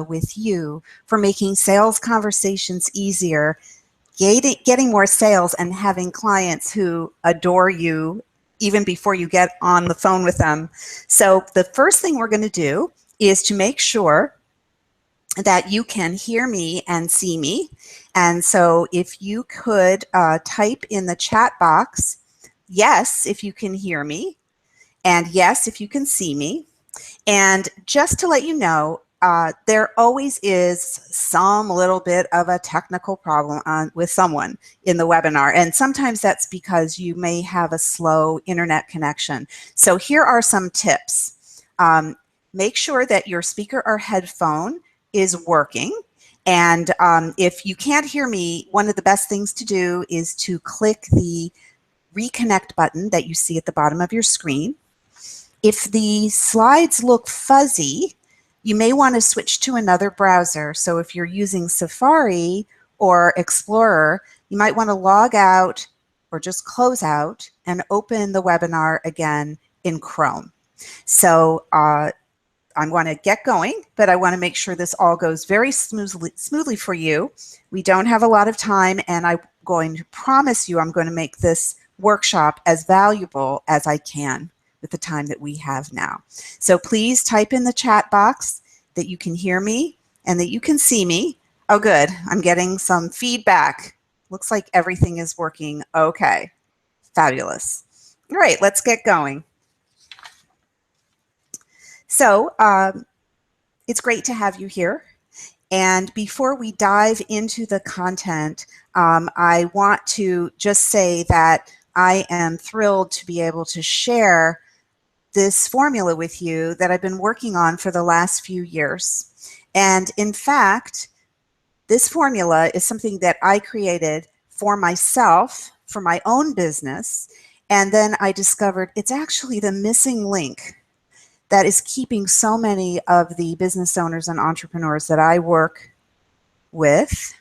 with you for making sales conversations easier, getting more sales, and having clients who adore you even before you get on the phone with them. So the first thing we're going to do is to make sure that you can hear me and see me. And so if you could type in the chat box, yes, if you can hear me, and yes, if you can see me. And just to let you know, there always is some little bit of a technical problem with someone in the webinar. And sometimes that's because you may have a slow internet connection. So here are some tips. Make sure that your speaker or headphone is working. And if you can't hear me, one of the best things to do is to click the reconnect button that you see at the bottom of your screen. If the slides look fuzzy, you may want to switch to another browser. So if you're using Safari or Explorer, you might want to log out or just close out and open the webinar again in Chrome. So I'm going to get going, but I want to make sure this all goes very smoothly for you. We don't have a lot of time, and I'm going to promise you I'm going to make this workshop as valuable as I can with the time that we have now. So please type in the chat box that you can hear me and that you can see me. Oh, good. I'm getting some feedback. Looks like everything is working okay. Fabulous. All right, let's get going. So it's great to have you here. And before we dive into the content, I want to just say that I am thrilled to be able to share this formula with you that I've been working on for the last few years. And in fact, this formula is something that I created for myself, for my own business. And then I discovered it's actually the missing link that is keeping so many of the business owners and entrepreneurs that I work with.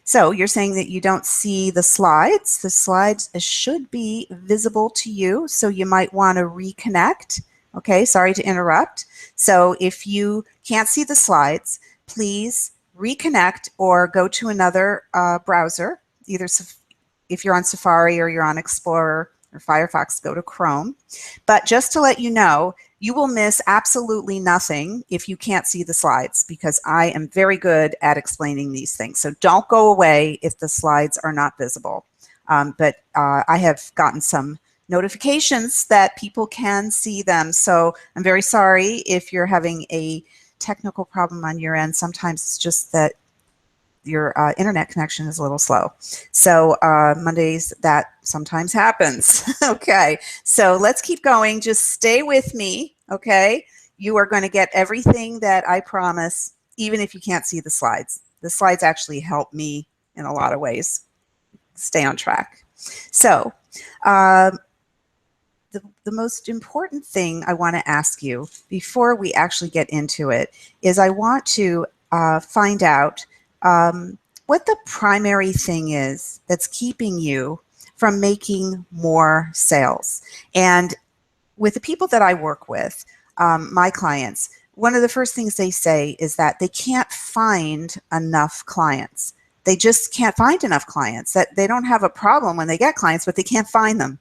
So you're saying that you don't see the slides. The slides should be visible to you, so you might want to reconnect. Okay, sorry to interrupt. So if you can't see the slides, please reconnect or go to another browser. Either if you're on Safari or you're on Explorer or Firefox, go to Chrome. But just to let you know, you will miss absolutely nothing if you can't see the slides, because I am very good at explaining these things. So don't go away if the slides are not visible. But I have gotten some notifications that people can see them. So I'm very sorry if you're having a technical problem on your end. Sometimes it's just that your internet connection is a little slow. So Mondays, that sometimes happens. Okay, so let's keep going. Just stay with me, okay? You are going to get everything that I promise, even if you can't see the slides. The slides actually help me in a lot of ways stay on track. So the most important thing I want to ask you before we actually get into it is I want to find out what the primary thing is that's keeping you from making more sales. And with the people that I work with, my clients, one of the first things they say is that they can't find enough clients. They just can't find enough clients. That they don't have a problem when they get clients, but they can't find them.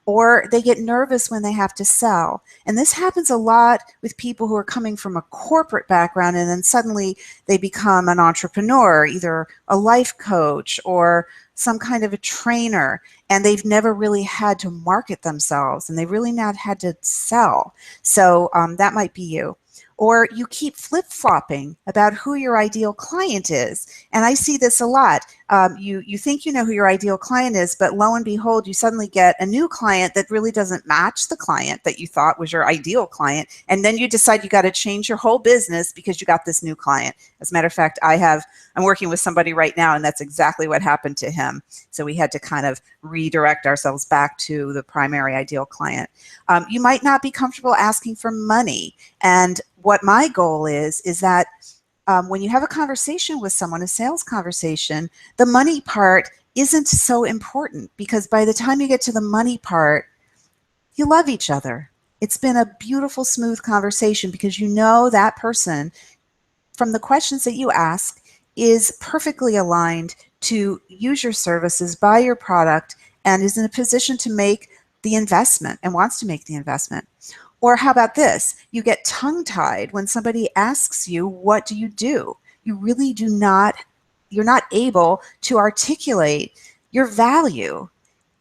Or they get nervous when they have to sell. And this happens a lot with people who are coming from a corporate background, and then suddenly they become an entrepreneur, either a life coach or some kind of a trainer, and they've never really had to market themselves, and they've really not had to sell. So that might be you. Or you keep flip-flopping about who your ideal client is. And I see this a lot. You think you know who your ideal client is, but lo and behold, you suddenly get a new client that really doesn't match the client that you thought was your ideal client. And then you decide you got to change your whole business because you got this new client. As a matter of fact, I'm working with somebody right now, and that's exactly what happened to him. So we had to kind of redirect ourselves back to the primary ideal client. You might not be comfortable asking for money. And what my goal is that when you have a conversation with someone, a sales conversation, the money part isn't so important, because by the time you get to the money part, you love each other. It's been a beautiful, smooth conversation because you know that person, from the questions that you ask, is perfectly aligned to use your services, buy your product, and is in a position to make the investment and wants to make the investment. Or how about this? You get tongue-tied when somebody asks you, what do you do? You really do not, you're not able to articulate your value,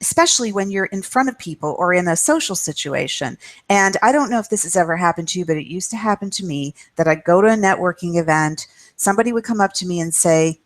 especially when you're in front of people or in a social situation. And I don't know if this has ever happened to you, but it used to happen to me that I'd go to a networking event, somebody would come up to me and say,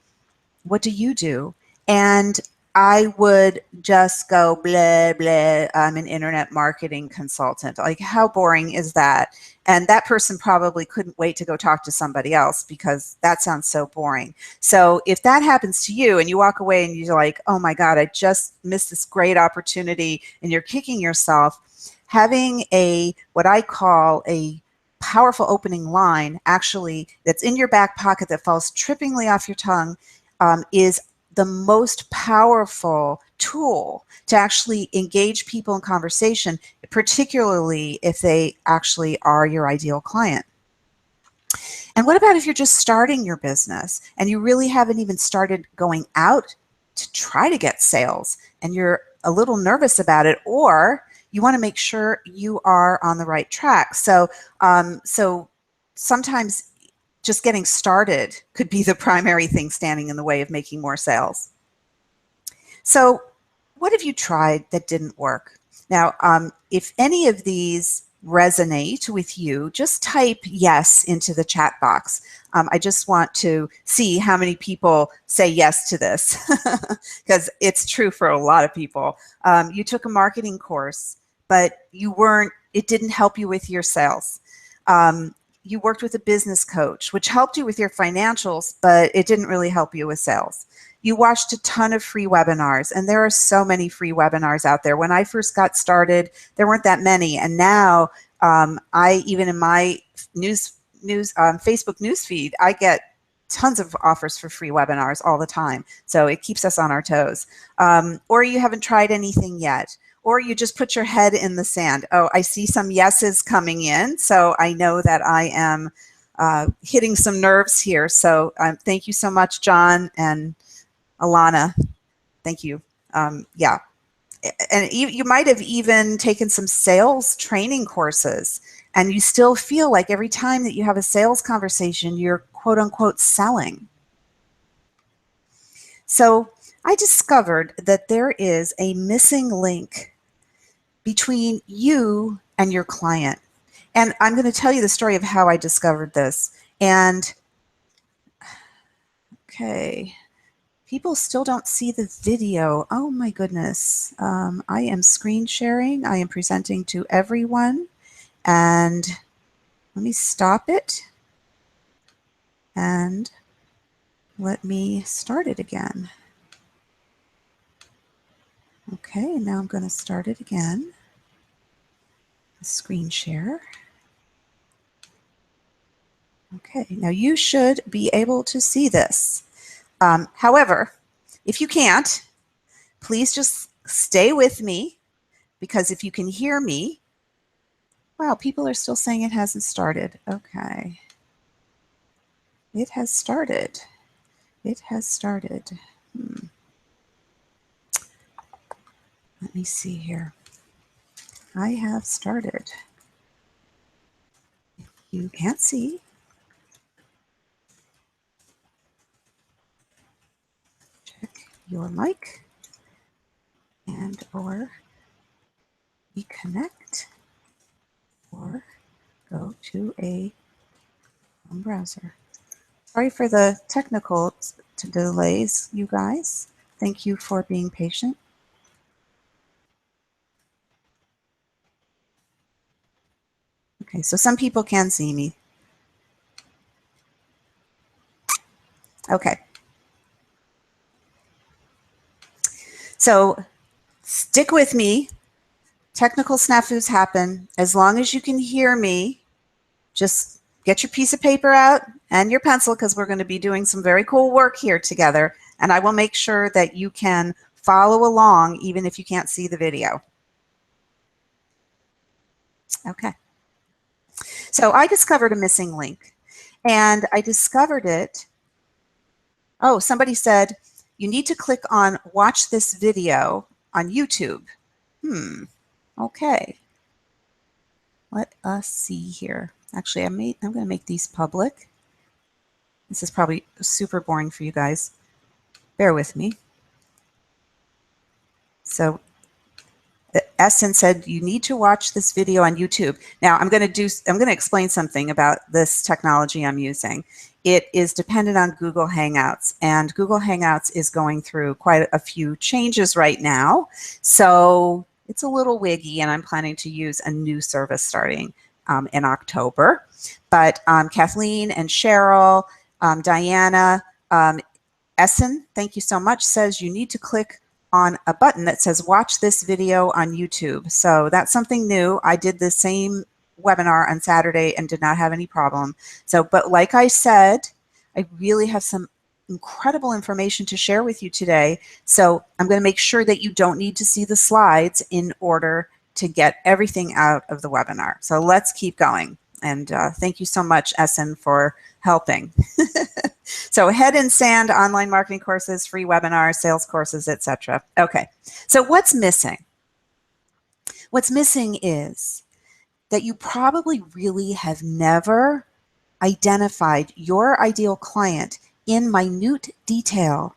what do you do? And I would just go, blah, blah, I'm an internet marketing consultant. Like, how boring is that? And that person probably couldn't wait to go talk to somebody else because that sounds so boring. So if that happens to you and you walk away and you're like, oh my God, I just missed this great opportunity, and you're kicking yourself, having a, what I call a powerful opening line, actually, that's in your back pocket that falls trippingly off your tongue, is the most powerful tool to actually engage people in conversation, particularly if they actually are your ideal client. And what about if you're just starting your business and you really haven't even started going out to try to get sales and you're a little nervous about it, or you want to make sure you are on the right track? So sometimes just getting started could be the primary thing standing in the way of making more sales. So what have you tried that didn't work? Now, if any of these resonate with you, just type yes into the chat box. I just want to see how many people say yes to this, because it's true for a lot of people. You took a marketing course, but it didn't help you with your sales. You worked with a business coach, which helped you with your financials, but it didn't really help you with sales. You watched a ton of free webinars, and there are so many free webinars out there. When I first got started, there weren't that many, and now even in my Facebook newsfeed, I get tons of offers for free webinars all the time. So it keeps us on our toes. Or you haven't tried anything yet. Or you just put your head in the sand. Oh, I see some yeses coming in, so I know that I am hitting some nerves here. So thank you so much, John and Alana. Thank you. Yeah. And you might have even taken some sales training courses, and you still feel like every time that you have a sales conversation, you're quote unquote selling. So I discovered that there is a missing link between you and your client. And I'm going to tell you the story of how I discovered this. And okay, people still don't see the video. Oh my goodness. I am screen sharing. I am presenting to everyone. And let me stop it. And let me start it again. Okay, now I'm going to start it again. Screen share. Okay, now you should be able to see this. However, if you can't, please just stay with me, because if you can hear me, wow, people are still saying it hasn't started. Okay. It has started. It has started. Let me see here. I have started. If you can't see, check your mic and or reconnect or go to a Chrome browser. Sorry for the technical delays, you guys. Thank you for being patient. Okay, so some people can see me. Okay. So stick with me. Technical snafus happen. As long as you can hear me, just get your piece of paper out and your pencil, because we're going to be doing some very cool work here together. And I will make sure that you can follow along even if you can't see the video. Okay. So I discovered a missing link, and I discovered it. Oh, somebody said, you need to click on watch this video on YouTube. Okay. Let us see here. Actually, I'm going to make these public. This is probably super boring for you guys. Bear with me. So Essen said you need to watch this video on YouTube. Now I'm going to explain something about this technology I'm using. It is dependent on Google Hangouts, and Google Hangouts is going through quite a few changes right now. So it's a little wiggy, and I'm planning to use a new service starting in October. But Kathleen and Cheryl, Diana, Essen, thank you so much, says you need to click on a button that says watch this video on YouTube. So that's something new. I did the same webinar on Saturday and did not have any problem. So, but like I said, I really have some incredible information to share with you today. So I'm going to make sure that you don't need to see the slides in order to get everything out of the webinar. So let's keep going. And thank you so much, Essen, for helping. So Head in Sand, online marketing courses, free webinars, sales courses, etc. Okay, so what's missing? What's missing is that you probably really have never identified your ideal client in minute detail,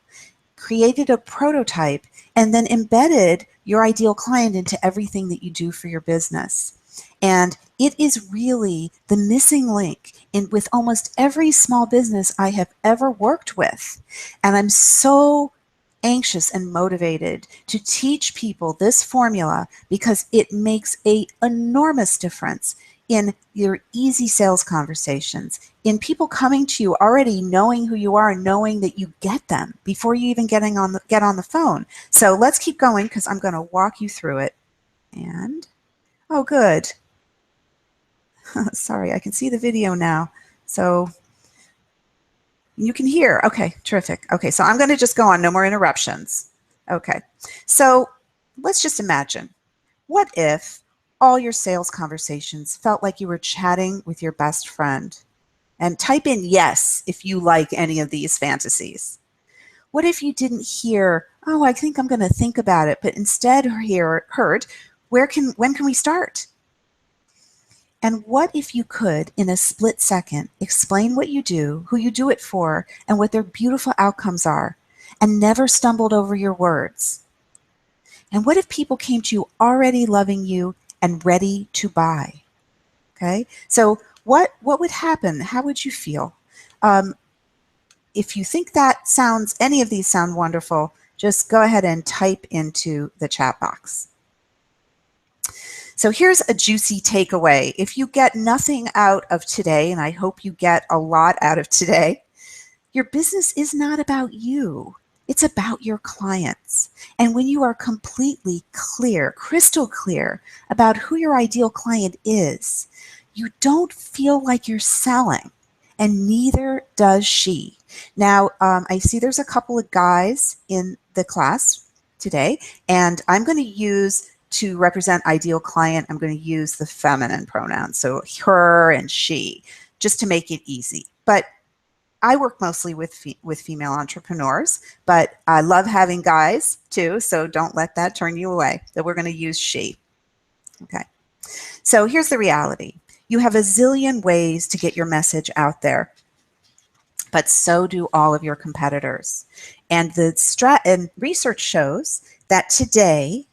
created a prototype, and then embedded your ideal client into everything that you do for your business. And it is really the missing link with almost every small business I have ever worked with. And I'm so anxious and motivated to teach people this formula because it makes an enormous difference in your easy sales conversations, in people coming to you already knowing who you are and knowing that you get them before you even get on the phone. So let's keep going because I'm going to walk you through it. And, oh, good. Sorry, I can see the video now. So you can hear. Okay, terrific. Okay, so I'm going to just go on. No more interruptions. Okay, so let's just imagine. What if all your sales conversations felt like you were chatting with your best friend? And type in yes if you like any of these fantasies. What if you didn't hear, oh, I think I'm going to think about it, but instead heard, when can we start? And what if you could, in a split second, explain what you do, who you do it for, and what their beautiful outcomes are, and never stumbled over your words? And what if people came to you already loving you and ready to buy? Okay, so what would happen? How would you feel? If you think any of these sound wonderful, just go ahead and type into the chat box. So here's a juicy takeaway. If you get nothing out of today, and I hope you get a lot out of today, your business is not about you. It's about your clients. And when you are completely clear, crystal clear about who your ideal client is, you don't feel like you're selling, and neither does she. Now, I see there's a couple of guys in the class today, and I'm going to use, to represent ideal client, I'm going to use the feminine pronouns, so her and she, just to make it easy. But I work mostly with female entrepreneurs, but I love having guys too, so don't let that turn you away. So we're going to use she. Okay. So here's the reality. You have a zillion ways to get your message out there, but so do all of your competitors. And and research shows that today,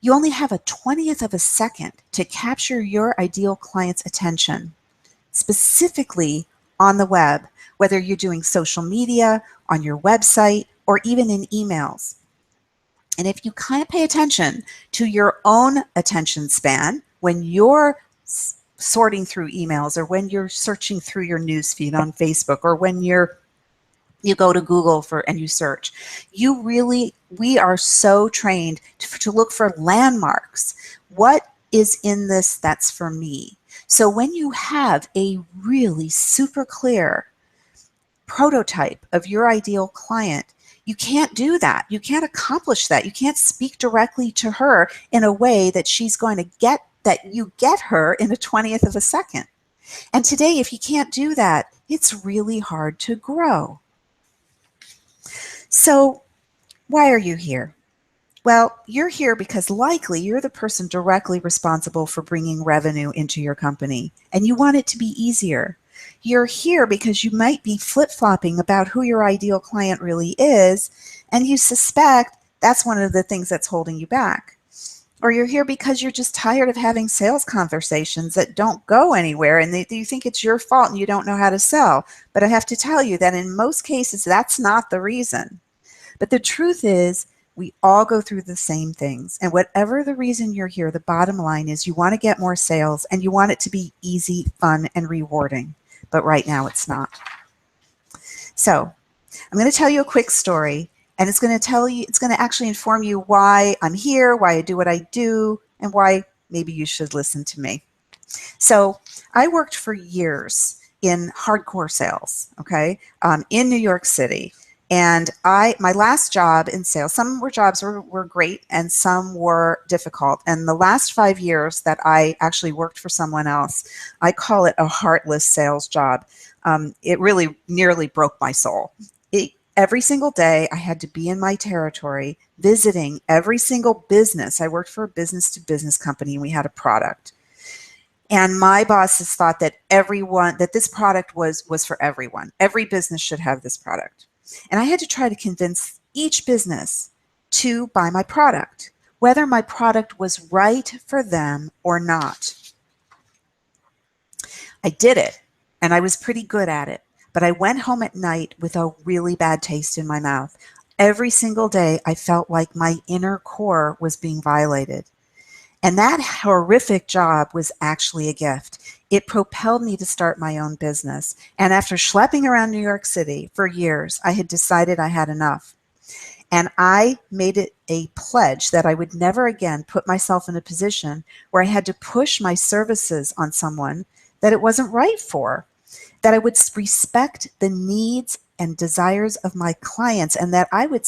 you only have a 20th of a second to capture your ideal client's attention, specifically on the web, whether you're doing social media, on your website, or even in emails. And if you kind of pay attention to your own attention span when you're sorting through emails, or when you're searching through your newsfeed on Facebook, or when you go to Google and you search, we are so trained to look for landmarks. What is in this that's for me? So when you have a really super clear prototype of your ideal client, you can't do that. You can't accomplish that. You can't speak directly to her in a way that she's going to get that you get her in a 20th of a second. And today, if you can't do that, it's really hard to grow. So why are you here? Well, you're here because likely you're the person directly responsible for bringing revenue into your company, and you want it to be easier. You're here because you might be flip-flopping about who your ideal client really is, and you suspect that's one of the things that's holding you back. Or you're here because you're just tired of having sales conversations that don't go anywhere, and you think it's your fault and you don't know how to sell. But I have to tell you that in most cases, that's not the reason. But the truth is, we all go through the same things. And whatever the reason you're here, the bottom line is you want to get more sales and you want it to be easy, fun, and rewarding. But right now it's not. So I'm going to tell you a quick story, and it's going to actually inform you why I'm here, why I do what I do, and why maybe you should listen to me. So I worked for years in hardcore sales, okay, in New York City. And my last job in sales, some jobs were great and some were difficult. And the last 5 years that I actually worked for someone else, I call it a heartless sales job. It really nearly broke my soul. Every single day I had to be in my territory visiting every single business. I worked for a business-to-business company and we had a product. And my bosses thought that this product was for everyone. Every business should have this product. And I had to try to convince each business to buy my product, whether my product was right for them or not. I did it, and I was pretty good at it, but I went home at night with a really bad taste in my mouth. Every single day, I felt like my inner core was being violated. And that horrific job was actually a gift. It propelled me to start my own business. And after schlepping around New York City for years, I had decided I had enough. And I made it a pledge that I would never again put myself in a position where I had to push my services on someone that it wasn't right for, that I would respect the needs and desires of my clients, and that I would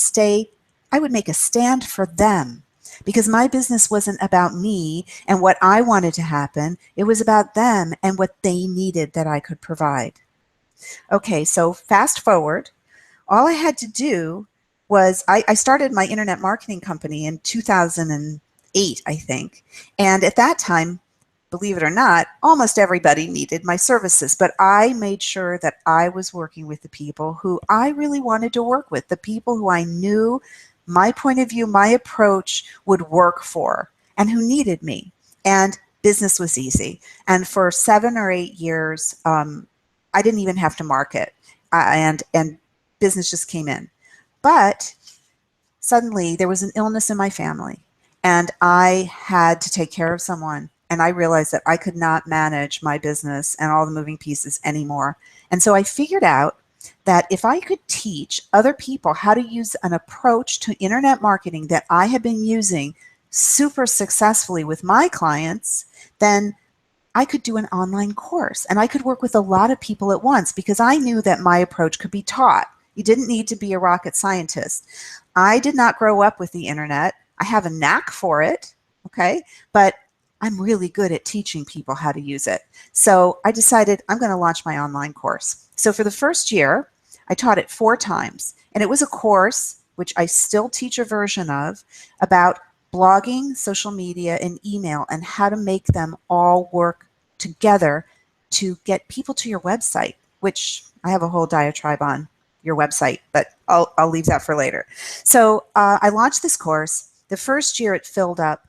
make a stand for them. Because my business wasn't about me and what I wanted to happen. It was about them and what they needed that I could provide. Okay, so fast forward. All I had to do was I started my internet marketing company in 2008, I think. And at that time, believe it or not, almost everybody needed my services. But I made sure that I was working with the people who I really wanted to work with, the people who I knew my point of view, my approach would work for, and who needed me. And business was easy. And for 7 or 8 years, I didn't even have to market, and business just came in. But suddenly there was an illness in my family, and I had to take care of someone. And I realized that I could not manage my business and all the moving pieces anymore. And so I figured out that if I could teach other people how to use an approach to internet marketing that I have been using super successfully with my clients, then I could do an online course and I could work with a lot of people at once, because I knew that my approach could be taught. You didn't need to be a rocket scientist. I did not grow up with the internet. I have a knack for it, okay? But I'm really good at teaching people how to use it. So I decided I'm going to launch my online course. So for the first year, I taught it 4 times. And it was a course, which I still teach a version of, about blogging, social media, and email, and how to make them all work together to get people to your website, which I have a whole diatribe on your website, but I'll leave that for later. So I launched this course. The first year it filled up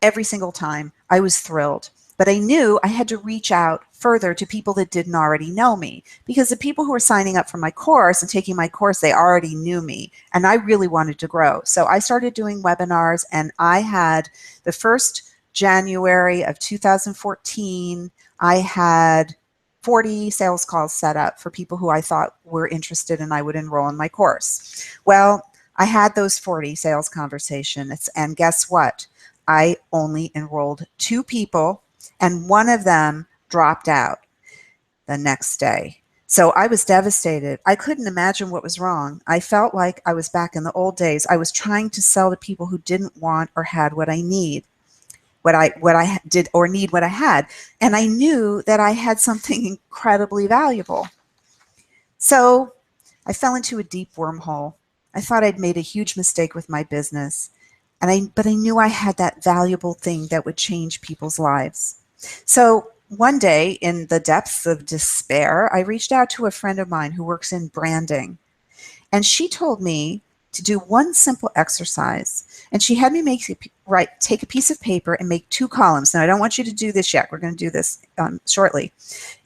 every single time. I was thrilled. But I knew I had to reach out further to people that didn't already know me, because the people who were signing up for my course and taking my course, they already knew me, and I really wanted to grow. So I started doing webinars, and I had the first January of 2014, I had 40 sales calls set up for people who I thought were interested and I would enroll in my course. Well, I had those 40 sales conversations, and guess what? I only enrolled 2 people, and one of them dropped out the next day. So I was devastated. I couldn't imagine what was wrong. I felt like I was back in the old days. I was trying to sell to people who didn't want or had what I need. what I did or need what I had. And I knew that I had something incredibly valuable. So I fell into a deep wormhole. I thought I'd made a huge mistake with my business. But I knew I had that valuable thing that would change people's lives. So one day, in the depths of despair, I reached out to a friend of mine who works in branding. And she told me to do one simple exercise. And she had me take a piece of paper and make 2 columns. Now, I don't want you to do this yet. We're going to do this shortly.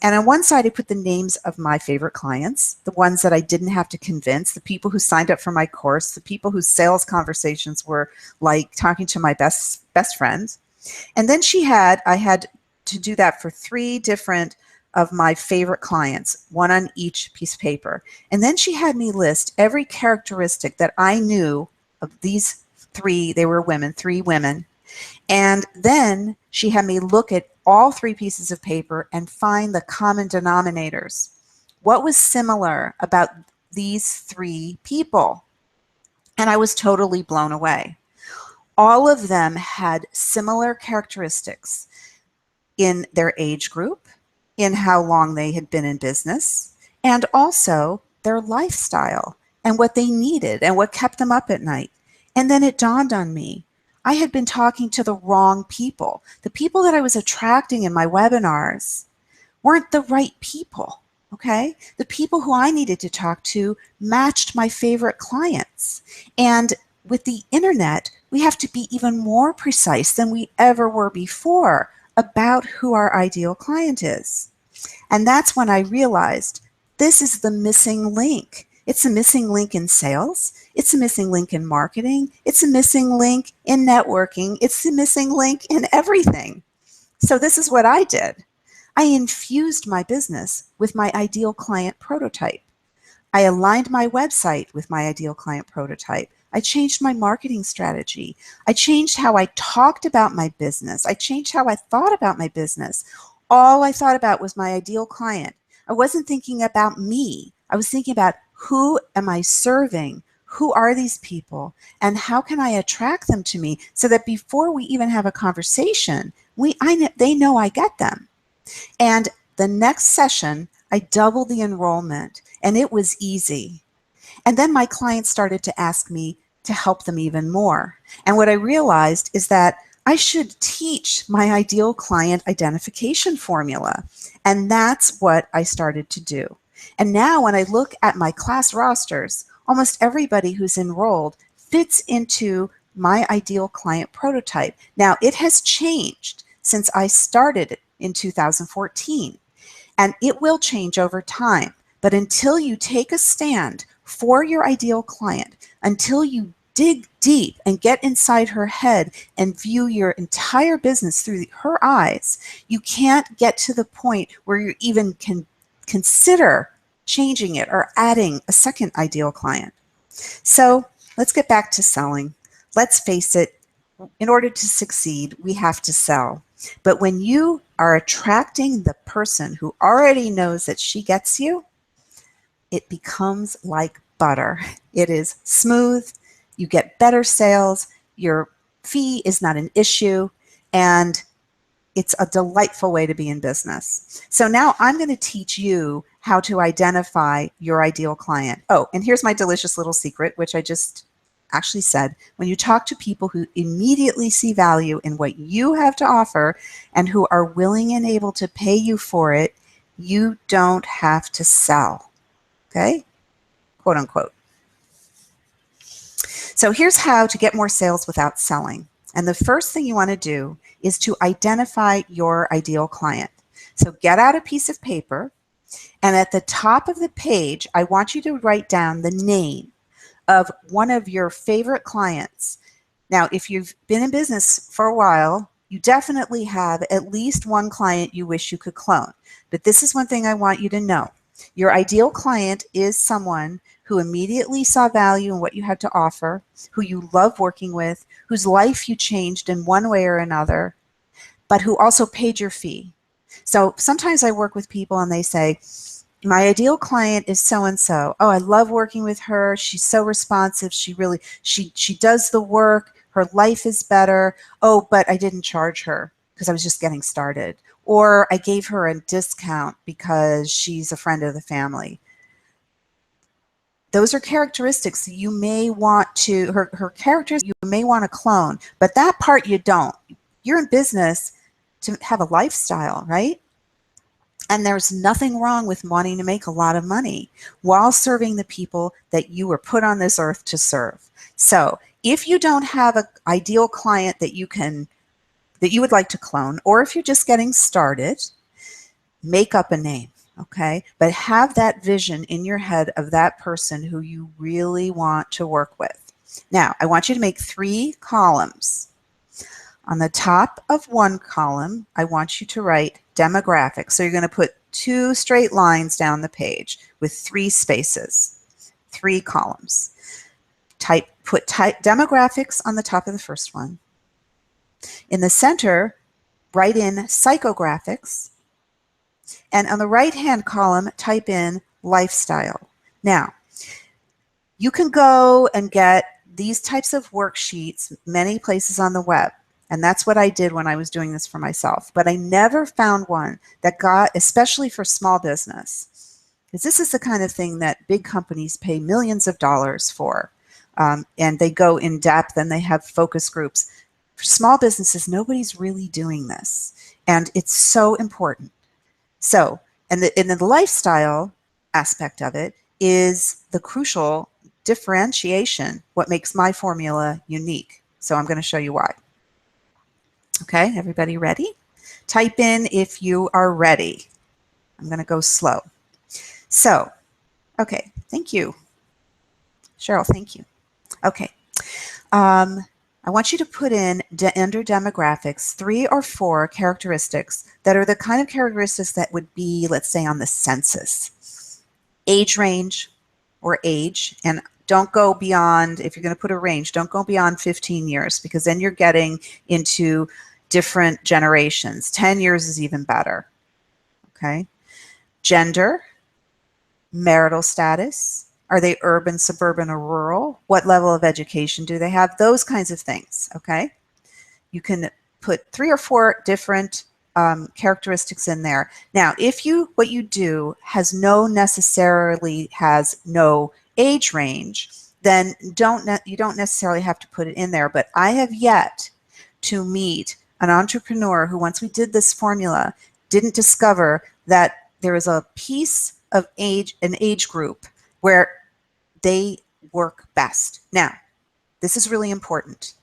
And on one side, I put the names of my favorite clients, the ones that I didn't have to convince, the people who signed up for my course, the people whose sales conversations were like talking to my best friends. And then I had to do that for 3 different of my favorite clients, one on each piece of paper. And then she had me list every characteristic that I knew of these 3, they were women, 3 women. And then she had me look at all 3 pieces of paper and find the common denominators. What was similar about these 3 people? And I was totally blown away. All of them had similar characteristics in their age group, in how long they had been in business, and also their lifestyle and what they needed and what kept them up at night. And then it dawned on me, I had been talking to the wrong people. The people that I was attracting in my webinars weren't the right people, okay? The people who I needed to talk to matched my favorite clients. And with the internet, we have to be even more precise than we ever were before about who our ideal client is. And that's when I realized this is the missing link. It's a missing link in sales. It's a missing link in marketing. It's a missing link in networking. It's a missing link in everything. So this is what I did. I infused my business with my ideal client prototype. I aligned my website with my ideal client prototype. I changed my marketing strategy. I changed how I talked about my business. I changed how I thought about my business. All I thought about was my ideal client. I wasn't thinking about me. I was thinking about who am I serving? Who are these people? And how can I attract them to me so that before we even have a conversation, they know I get them. And the next session, I doubled the enrollment, and it was easy. And then my clients started to ask me to help them even more. And what I realized is that I should teach my ideal client identification formula. And that's what I started to do. And now when I look at my class rosters, almost everybody who's enrolled fits into my ideal client prototype. Now, it has changed since I started in 2014, and it will change over time. But until you take a stand for your ideal client, until you dig deep and get inside her head and view your entire business through her eyes, you can't get to the point where you even can consider changing it or adding a second ideal client. So let's get back to selling. Let's face it, in order to succeed, we have to sell. But when you are attracting the person who already knows that she gets you, it becomes like butter. It is smooth. You get better sales. Your fee is not an issue. And it's a delightful way to be in business. So now I'm going to teach you how to identify your ideal client. Oh, and here's my delicious little secret, which I just actually said. When you talk to people who immediately see value in what you have to offer and who are willing and able to pay you for it, you don't have to sell. Okay? Quote unquote. So here's how to get more sales without selling. And the first thing you want to do is to identify your ideal client. So get out a piece of paper, and at the top of the page, I want you to write down the name of one of your favorite clients. Now, if you've been in business for a while, you definitely have at least one client you wish you could clone. But this is one thing I want you to know. Your ideal client is someone who immediately saw value in what you had to offer, who you love working with, whose life you changed in one way or another, but who also paid your fee. So sometimes I work with people and they say, my ideal client is so-and-so. Oh, I love working with her. She's so responsive. She does the work. her life is better. Oh, but I didn't charge her because I was just getting started. Or I gave her a discount because she's a friend of the family. Those are characteristics that you may want to, her characters you may want to clone, but that part you don't. You're in business to have a lifestyle, right? And there's nothing wrong with wanting to make a lot of money while serving the people that you were put on this earth to serve. So if you don't have an ideal client that you would like to clone, or if you're just getting started, make up a name, okay? But have that vision in your head of that person who you really want to work with. Now, I want you to make 3 columns. On the top of one column, I want you to write demographics. So you're going to put 2 straight lines down the page with 3 spaces, 3 columns. Put demographics on the top of the first one. In the center, write in psychographics. And on the right-hand column, type in lifestyle. Now, you can go and get these types of worksheets many places on the web. And that's what I did when I was doing this for myself. But I never found one that got, especially for small business, because this is the kind of thing that big companies pay millions of dollars for. And they go in depth and they have focus groups. For small businesses, nobody's really doing this. And it's so important. So, and the lifestyle aspect of it is the crucial differentiation, what makes my formula unique. So I'm going to show you why. Okay, everybody ready? Type in if you are ready. I'm going to go slow. So, okay, thank you. Cheryl, thank you. Okay. I want you to put in under demographics 3 or 4 characteristics that are the kind of characteristics that would be, let's say, on the census. Age range or age, and don't go beyond, if you're going to put a range, don't go beyond 15 years because then you're getting into different generations. 10 years is even better. Okay. Gender, marital status. Are they urban, suburban, or rural? What level of education do they have? Those kinds of things, okay? You can put 3 or 4 different characteristics in there. Now, if what you do necessarily has no age range, then you don't necessarily have to put it in there. But I have yet to meet an entrepreneur who, once we did this formula, didn't discover that there is a piece of an age group where they work best. Now, this is really important.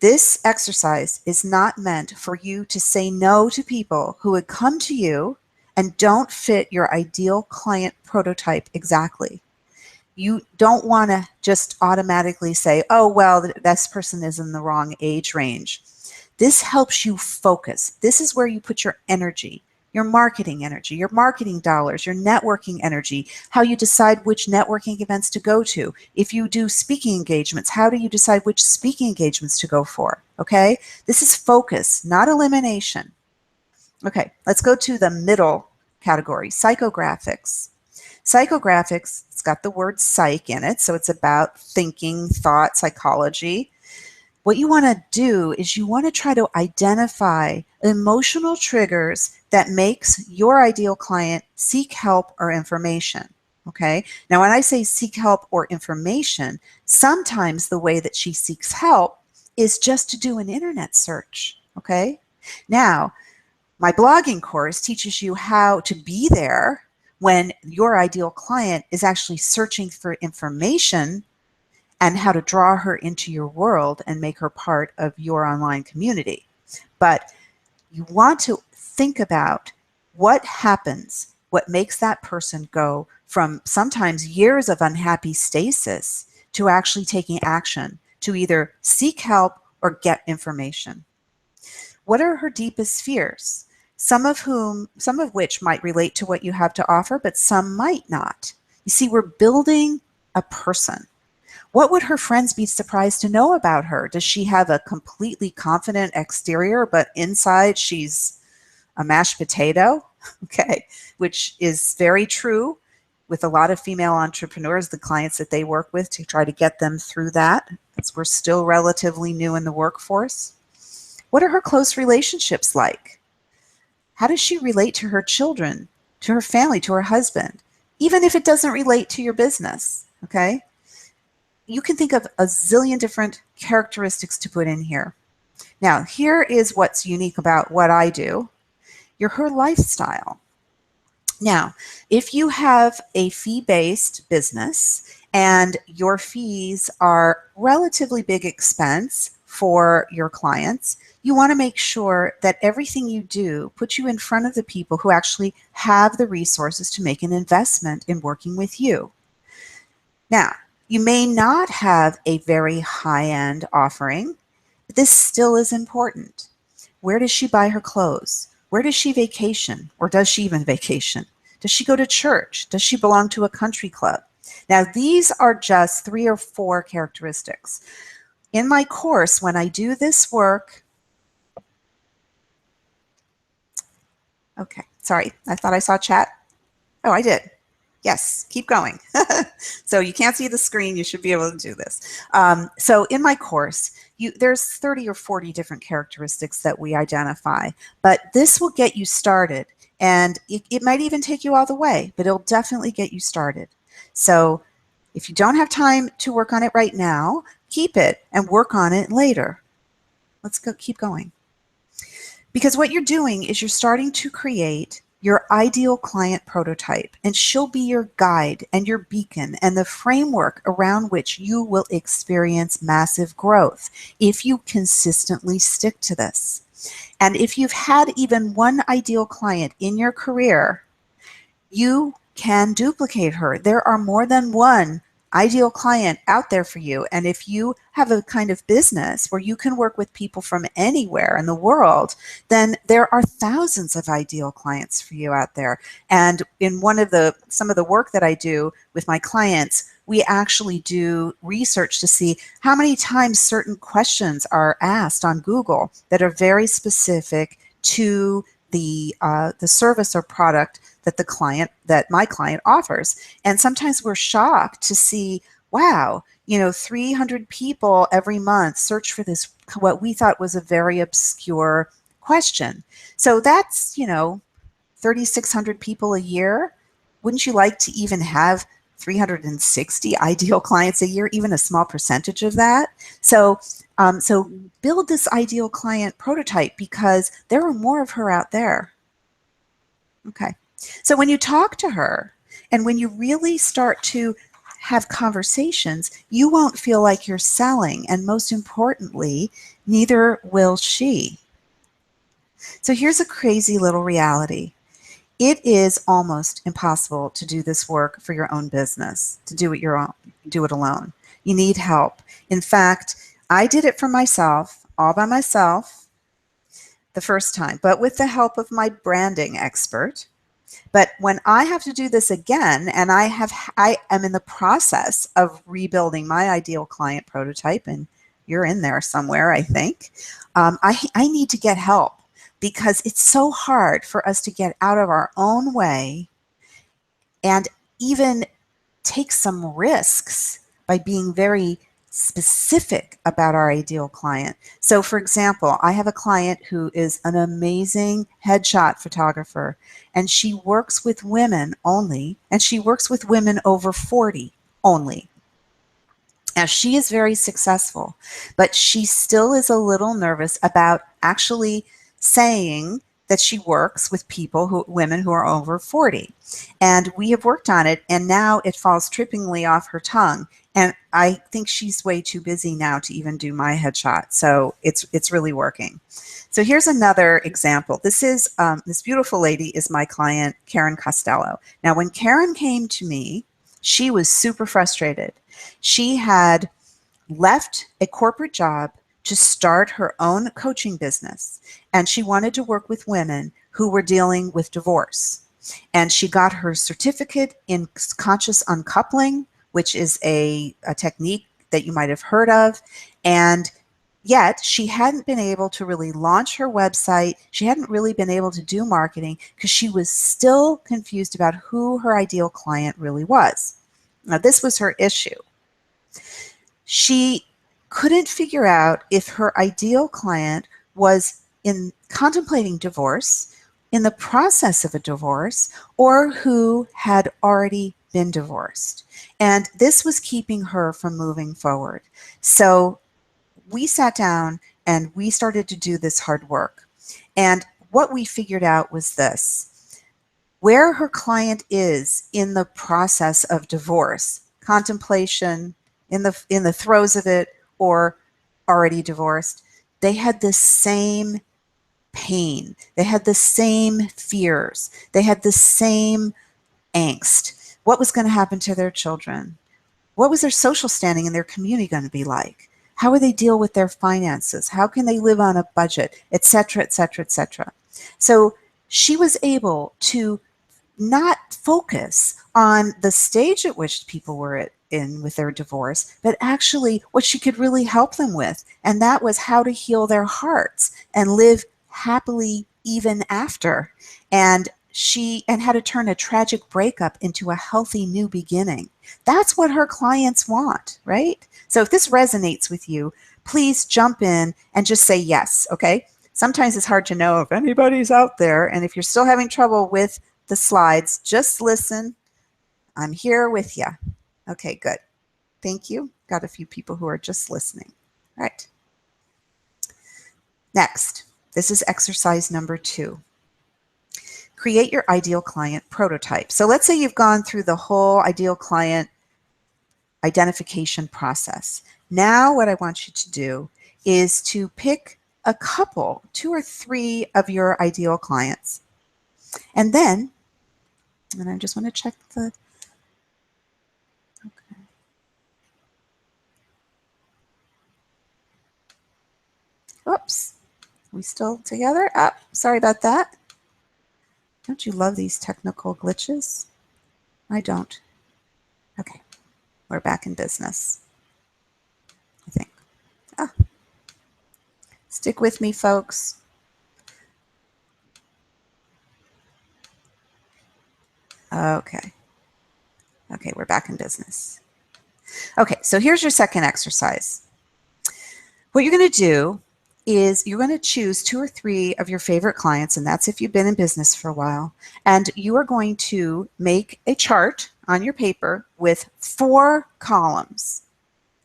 This exercise is not meant for you to say no to people who would come to you and don't fit your ideal client prototype exactly. You don't want to just automatically say, oh, well, this person is in the wrong age range. This helps you focus. This is where you put your energy. Your marketing dollars, your networking energy, how you decide which networking events to go to. If you do speaking engagements, how do you decide which speaking engagements to go for? Okay, this is focus, not elimination. Okay, let's go to the middle category, psychographics. Psychographics, it's got the word psych in it, so it's about thinking, thought, psychology. What you want to do is you want to try to identify emotional triggers that makes your ideal client seek help or information. Okay. Now, when I say seek help or information, sometimes the way that she seeks help is just to do an internet search. Okay. Now, my blogging course teaches you how to be there when your ideal client is actually searching for information and how to draw her into your world and make her part of your online community. But you want to think about what happens, what makes that person go from sometimes years of unhappy stasis to actually taking action to either seek help or get information. What are her deepest fears? Some of which might relate to what you have to offer, but some might not. You see, we're building a person. What would her friends be surprised to know about her? Does she have a completely confident exterior, but inside she's a mashed potato? Okay, which is very true with a lot of female entrepreneurs, the clients that they work with, to try to get them through that as we're still relatively new in the workforce. What are her close relationships like? How does she relate to her children, to her family, to her husband, even if it doesn't relate to your business, okay? You can think of a zillion different characteristics to put in here. Now, here is what's unique about what I do. You're her lifestyle. Now, if you have a fee-based business and your fees are relatively big expense for your clients, you want to make sure that everything you do puts you in front of the people who actually have the resources to make an investment in working with you. Now, you may not have a very high-end offering, but this still is important. Where does she buy her clothes? Where does she vacation? Or does she even vacation? Does she go to church? Does she belong to a country club? Now, these are just 3 or 4 characteristics. In my course, when I do this work, okay, sorry, I thought I saw chat. Oh, I did. Yes, keep going. So you can't see the screen. You should be able to do this. So in my course, there's 30 or 40 different characteristics that we identify, but this will get you started. And it might even take you all the way, but it'll definitely get you started. So if you don't have time to work on it right now, keep it and work on it later. Let's keep going. Because what you're doing is you're starting to create your ideal client prototype, and she'll be your guide and your beacon and the framework around which you will experience massive growth if you consistently stick to this. And if you've had even one ideal client in your career, you can duplicate her. There are more than one ideal client out there for you. And if you have a kind of business where you can work with people from anywhere in the world, then there are thousands of ideal clients for you out there. And in some of the work that I do with my clients, we actually do research to see how many times certain questions are asked on Google that are very specific to the service or product that my client offers. And sometimes we're shocked to see, wow, 300 people every month search for this, what we thought was a very obscure question. So that's, 3,600 people a year. Wouldn't you like to even have 360 ideal clients a year, even a small percentage of that? So build this ideal client prototype because there are more of her out there. Okay. So when you talk to her and when you really start to have conversations, you won't feel like you're selling. And most importantly, neither will she. So here's a crazy little reality. It is almost impossible to do this work for your own business, to do it alone. You need help. In fact, I did it for myself, all by myself, the first time, but with the help of my branding expert. But when I have to do this again, and I am in the process of rebuilding my ideal client prototype, and you're in there somewhere, I think, I need to get help because it's so hard for us to get out of our own way and even take some risks by being very specific about our ideal client. So for example, I have a client who is an amazing headshot photographer, and she works with women only, and she works with women over 40 only. Now, she is very successful, but she still is a little nervous about actually saying that she works with women who are over 40. And we have worked on it, and now it falls trippingly off her tongue. And I think she's way too busy now to even do my headshot. So it's really working. So here's another example. This beautiful lady is my client, Karen Costello. Now, when Karen came to me, she was super frustrated. She had left a corporate job to start her own coaching business, and she wanted to work with women who were dealing with divorce. And she got her certificate in conscious uncoupling, which is a technique that you might have heard of. And yet she hadn't been able to really launch her website. She hadn't really been able to do marketing because she was still confused about who her ideal client really was. Now, this was her issue. She couldn't figure out if her ideal client was in contemplating divorce, in the process of a divorce, or who had already been divorced. And this was keeping her from moving forward. So we sat down and we started to do this hard work. And what we figured out was this: where her client is in the process of divorce, contemplation, in the throes of it, or already divorced, they had the same pain. They had the same fears. They had the same angst. What was going to happen to their children? What was their social standing in their community going to be like? How would they deal with their finances? How can they live on a budget, et cetera, et cetera, et cetera? So she was able to not focus on the stage at which people were in with their divorce, but actually what she could really help them with. And that was how to heal their hearts and live happily even after. And how to turn a tragic breakup into a healthy new beginning. That's what her clients want, right? So if this resonates with you, please jump in and just say yes, okay? Sometimes it's hard to know if anybody's out there. And if you're still having trouble with the slides, just listen. I'm here with you. Okay, good. Thank you. Got a few people who are just listening. All right. Next, this is exercise number 2. Create your ideal client prototype. So let's say you've gone through the whole ideal client identification process. Now what I want you to do is to pick a couple, 2 or 3 of your ideal clients. And then, and I just want to check the, okay. Oops, we still together? Oh, sorry about that. Don't you love these technical glitches? I don't. Okay, we're back in business, I think. Ah. Stick with me, folks. Okay. Okay, we're back in business. Okay, so here's your second exercise. What you're going to do is you're going to choose 2 or 3 of your favorite clients, and that's if you've been in business for a while, and you are going to make a chart on your paper with 4 columns.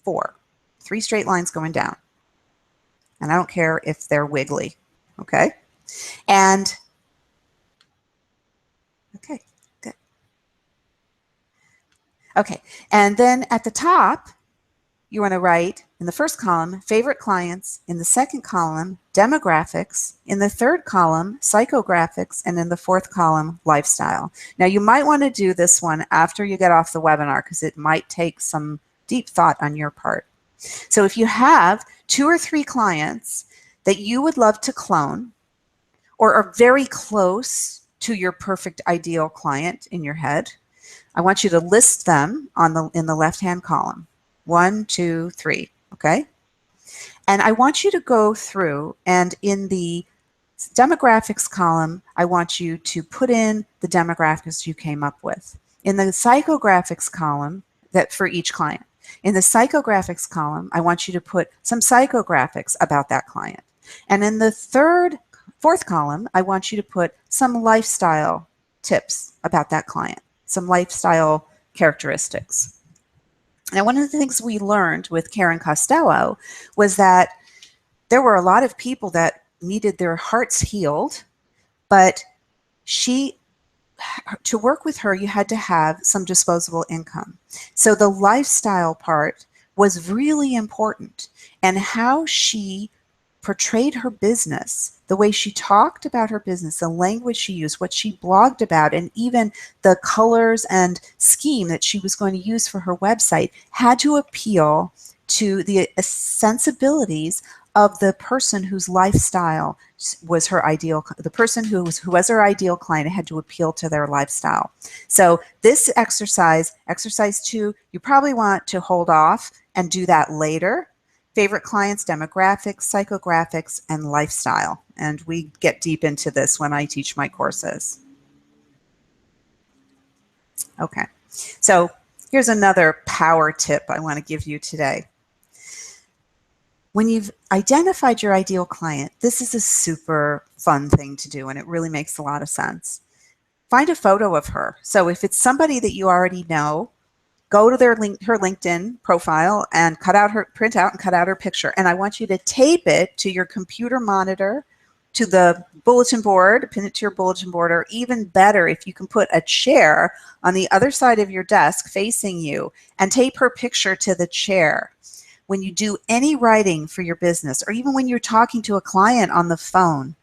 4. 3 straight lines going down. And I don't care if they're wiggly, okay? And, okay, good. Okay, and then at the top, you want to write in the first column, favorite clients, in the second column, demographics, in the third column, psychographics, and in the fourth column, lifestyle. Now, you might want to do this one after you get off the webinar because it might take some deep thought on your part. So if you have 2 or 3 clients that you would love to clone or are very close to your perfect ideal client in your head, I want you to list them in the left-hand column. 1, 2, 3, okay? And I want you to go through, and in the demographics column, I want you to put in the demographics you came up with. In the psychographics column, that for each client. In the psychographics column, I want you to put some psychographics about that client. And in the fourth column, I want you to put some lifestyle tips about that client, some lifestyle characteristics. Now, one of the things we learned with Karen Costello was that there were a lot of people that needed their hearts healed, but to work with her, you had to have some disposable income. So the lifestyle part was really important, and how she portrayed her business, the way she talked about her business, the language she used, what she blogged about, and even the colors and scheme that she was going to use for her website had to appeal to the sensibilities of the person whose lifestyle was her ideal, the person who was her ideal client. It had to appeal to their lifestyle. So this exercise 2, you probably want to hold off and do that later. Favorite clients, demographics, psychographics, and lifestyle. And we get deep into this when I teach my courses. Okay, so here's another power tip I want to give you today. When you've identified your ideal client, this is a super fun thing to do, and it really makes a lot of sense. Find a photo of her. So if it's somebody that you already know, go to her LinkedIn profile and print out and cut out her picture. And I want you to tape it to your computer monitor, to the bulletin board, pin it to your bulletin board, or even better, if you can put a chair on the other side of your desk facing you and tape her picture to the chair. When you do any writing for your business, or even when you're talking to a client on the phone,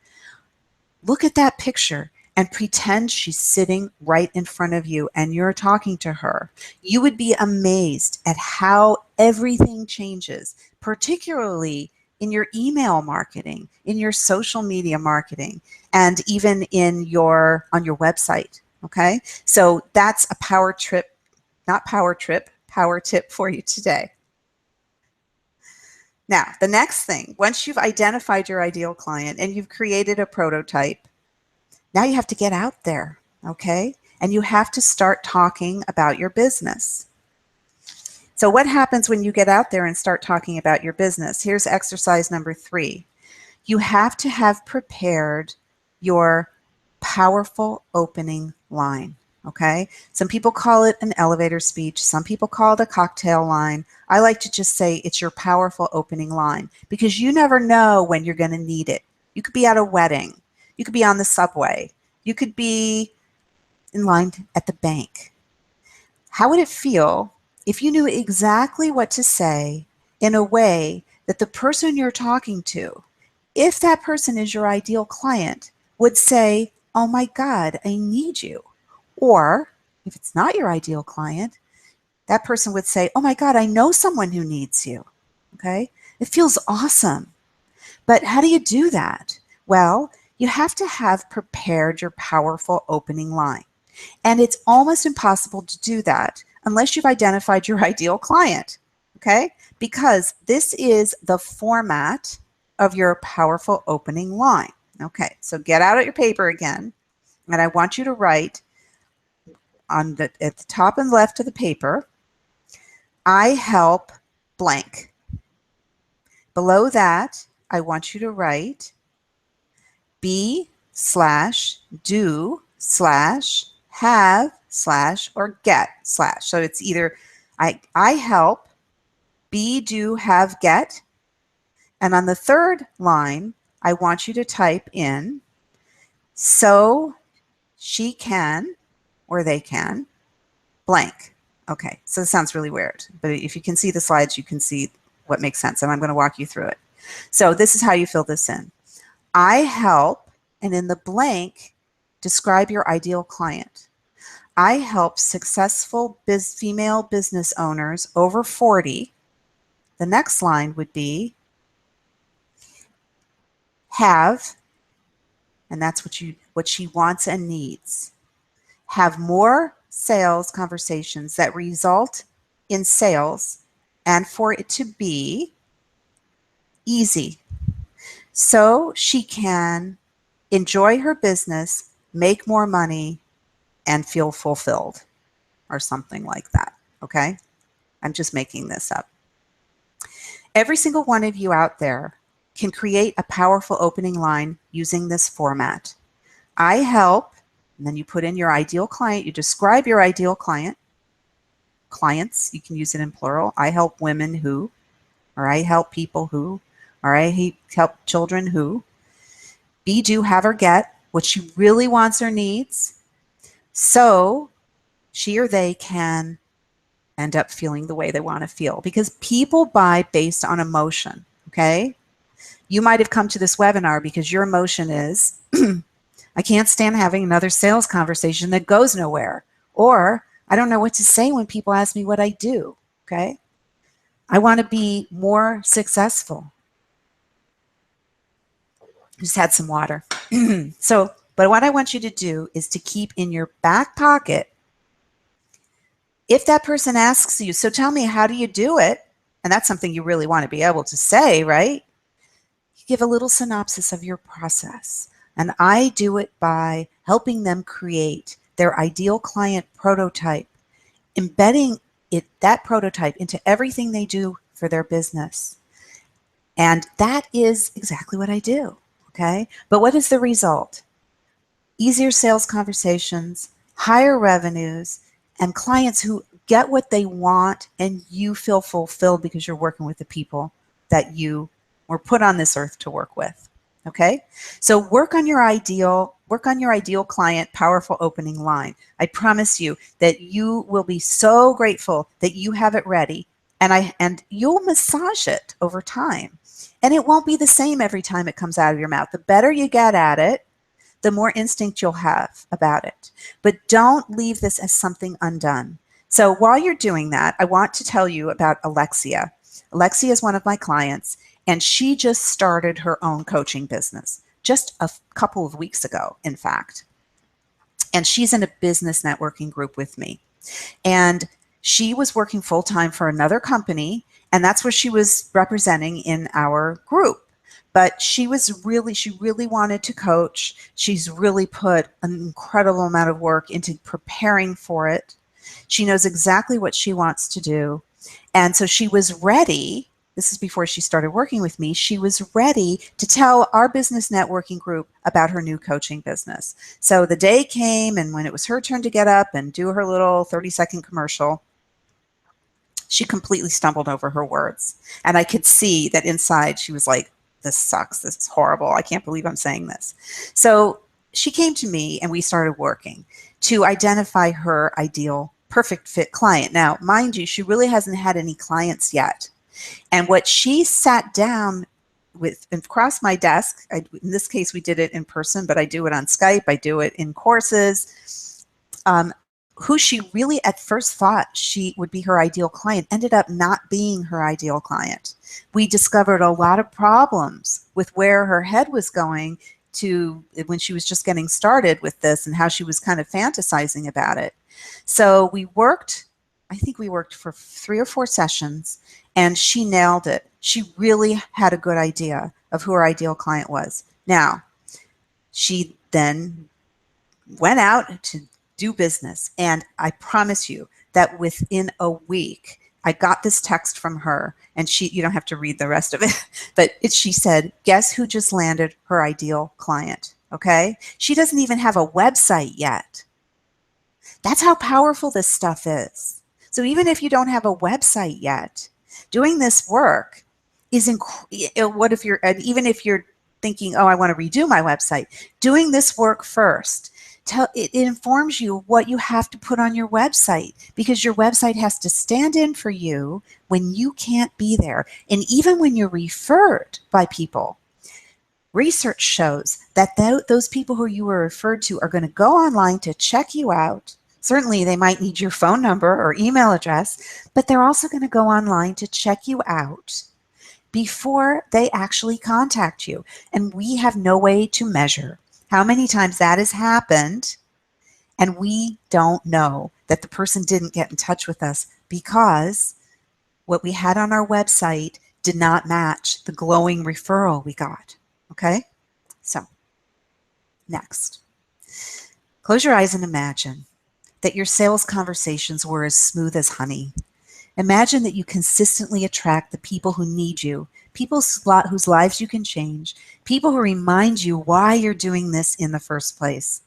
look at that picture and pretend she's sitting right in front of you and you're talking to her. You would be amazed at how everything changes, particularly in your email marketing, in your social media marketing, and even on your website. Okay? So that's a power tip for you today. Now, the next thing, once you've identified your ideal client and you've created a prototype, now you have to get out there, okay? And you have to start talking about your business. So what happens when you get out there and start talking about your business? Here's exercise number 3. You have to have prepared your powerful opening line, okay? Some people call it an elevator speech. Some people call it a cocktail line. I like to just say it's your powerful opening line, because you never know when you're going to need it. You could be at a wedding. You could be on the subway. You could be in line at the bank. How would it feel if you knew exactly what to say in a way that the person you're talking to, if that person is your ideal client, would say, "Oh my God, I need you." Or if it's not your ideal client, that person would say, "Oh my God, I know someone who needs you." Okay? It feels awesome. But how do you do that? Well, you have to have prepared your powerful opening line. And it's almost impossible to do that unless you've identified your ideal client, okay? Because this is the format of your powerful opening line. Okay, so get out your paper again, and I want you to write at the top and left of the paper, "I help blank." Below that, I want you to write be/do/have/or get/. So it's either I help, be, do, have, get. And on the third line, I want you to type in so she can, or they can, blank. Okay, so this sounds really weird, but if you can see the slides, you can see what makes sense, and I'm going to walk you through it. So this is how you fill this in. I help, and in the blank, describe your ideal client. I help successful female business owners over 40. The next line would be have, and that's what she wants and needs. Have more sales conversations that result in sales, and for it to be easy so she can enjoy her business, make more money, and feel fulfilled, or something like that, okay? I'm just making this up. Every single one of you out there can create a powerful opening line using this format. I help, and then you put in your ideal client. You describe your ideal clients. You can use it in plural. I help women who, or I help people who, or I help children who. Be, do, have, or get, what she really wants or needs, so she or they can end up feeling the way they want to feel. Because people buy based on emotion, okay? You might have come to this webinar because your emotion is, I can't stand having another sales conversation that goes nowhere. Or, I don't know what to say when people ask me what I do, okay? I want to be more successful. Just had some water. But what I want you to do is to keep in your back pocket, if that person asks you, "So tell me, how do you do it?" And that's something you really want to be able to say, right? You give a little synopsis of your process. And I do it by helping them create their ideal client prototype, embedding that prototype into everything they do for their business. And that is exactly what I do. Okay. But what is the result? Easier sales conversations, higher revenues, and clients who get what they want, and you feel fulfilled because you're working with the people that you were put on this earth to work with. Okay? So work on your ideal client powerful opening line. I promise you that you will be so grateful that you have it ready, and you'll massage it over time. And it won't be the same every time it comes out of your mouth. The better you get at it, the more instinct you'll have about it. But don't leave this as something undone. So while you're doing that, I want to tell you about Alexia. Alexia is one of my clients, and she just started her own coaching business just a couple of weeks ago, in fact. And she's in a business networking group with me. And she was working full-time for another company, and that's what she was representing in our group. But she really wanted to coach. She's really put an incredible amount of work into preparing for it. She knows exactly what she wants to do. And so she was ready. This is before she started working with me. She was ready to tell our business networking group about her new coaching business. So the day came, and when it was her turn to get up and do her little 30-second commercial, she completely stumbled over her words. And I could see that inside she was like, this sucks. This is horrible. I can't believe I'm saying this. So she came to me, and we started working to identify her ideal perfect fit client. Now, mind you, she really hasn't had any clients yet. And what she sat down with across my desk, in this case, we did it in person, but I do it on Skype. I do it in courses. Who she really at first thought she would be her ideal client ended up not being her ideal client. We discovered a lot of problems with where her head was going to when she was just getting started with this, and how she was kind of fantasizing about it. So I think we worked for 3 or 4 sessions, and she nailed it. She really had a good idea of who her ideal client was. Now, she then went out to do business, and I promise you that within a week, I got this text from her, and you don't have to read the rest of it, but she said, guess who just landed her ideal client? Okay? She doesn't even have a website yet. That's how powerful this stuff is. So even if you don't have a website yet, doing this work is even if you're thinking, oh, I want to redo my website, doing this work first, it informs you what you have to put on your website, because your website has to stand in for you when you can't be there. And even when you're referred by people, research shows that those people who you were referred to are going to go online to check you out. Certainly, they might need your phone number or email address, but they're also going to go online to check you out before they actually contact you. And we have no way to measure how many times that has happened, and we don't know that the person didn't get in touch with us because what we had on our website did not match the glowing referral we got. Okay? So, next. Close your eyes and imagine that your sales conversations were as smooth as honey. Imagine that you consistently attract the people who need you, people whose lives you can change, people who remind you why you're doing this in the first place.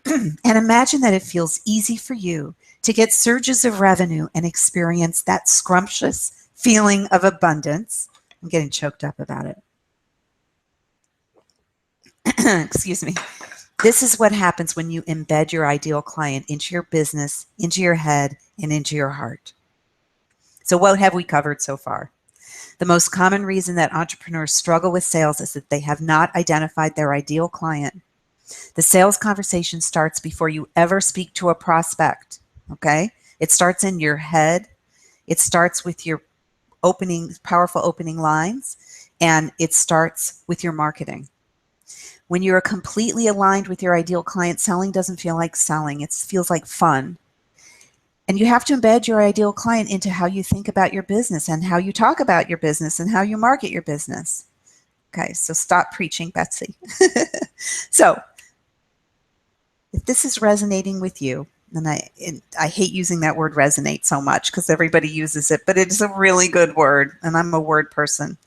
And imagine that it feels easy for you to get surges of revenue and experience that scrumptious feeling of abundance. I'm getting choked up about it. Excuse me. This is what happens when you embed your ideal client into your business, into your head, and into your heart. So what have we covered so far? The most common reason that entrepreneurs struggle with sales is that they have not identified their ideal client. The sales conversation starts before you ever speak to a prospect, okay? It starts in your head. It starts with your powerful opening lines, and it starts with your marketing. When you're completely aligned with your ideal client, selling doesn't feel like selling. It feels like fun. And you have to embed your ideal client into how you think about your business and how you talk about your business and how you market your business. Okay, so stop preaching, Betsy. So if this is resonating with you, and I hate using that word resonate so much because everybody uses it, but it is a really good word, and I'm a word person.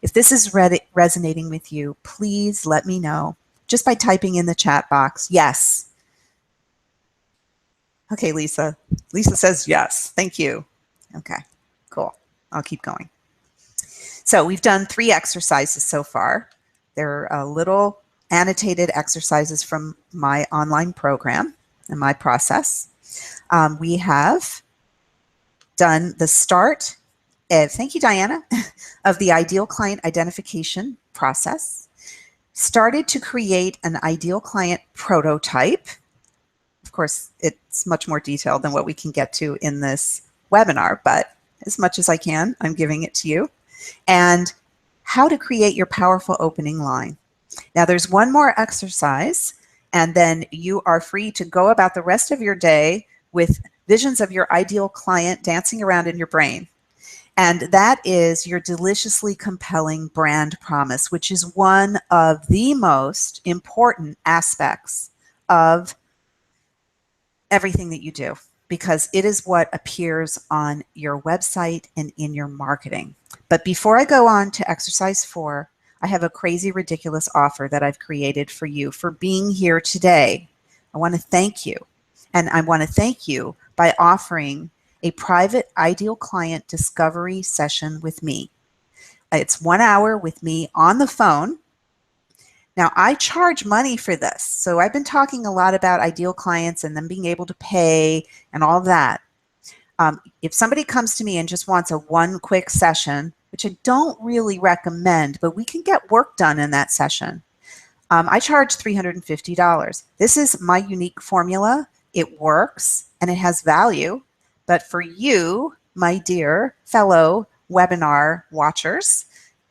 If this is resonating with you, please let me know just by typing in the chat box, yes. Okay, Lisa. Lisa says yes. Thank you. Okay, cool. I'll keep going. So we've done 3 exercises so far. They're little annotated exercises from my online program and my process. We have done the start, thank you, Diana, of the ideal client identification process, started to create an ideal client prototype. Of course, it's much more detailed than what we can get to in this webinar, but as much as I can, I'm giving it to you. And how to create your powerful opening line. Now, there's one more exercise, and then you are free to go about the rest of your day with visions of your ideal client dancing around in your brain. And that is your deliciously compelling brand promise, which is one of the most important aspects of everything that you do, because it is what appears on your website and in your marketing. But before I go on to exercise 4, I have a crazy, ridiculous offer that I've created for you for being here today. I want to thank you. And I want to thank you by offering a private ideal client discovery session with me. It's 1 hour with me on the phone. Now, I charge money for this. So I've been talking a lot about ideal clients and them being able to pay and all that. If somebody comes to me and just wants a 1 quick session, which I don't really recommend, but we can get work done in that session, I charge $350. This is my unique formula. It works and it has value. But for you, my dear fellow webinar watchers,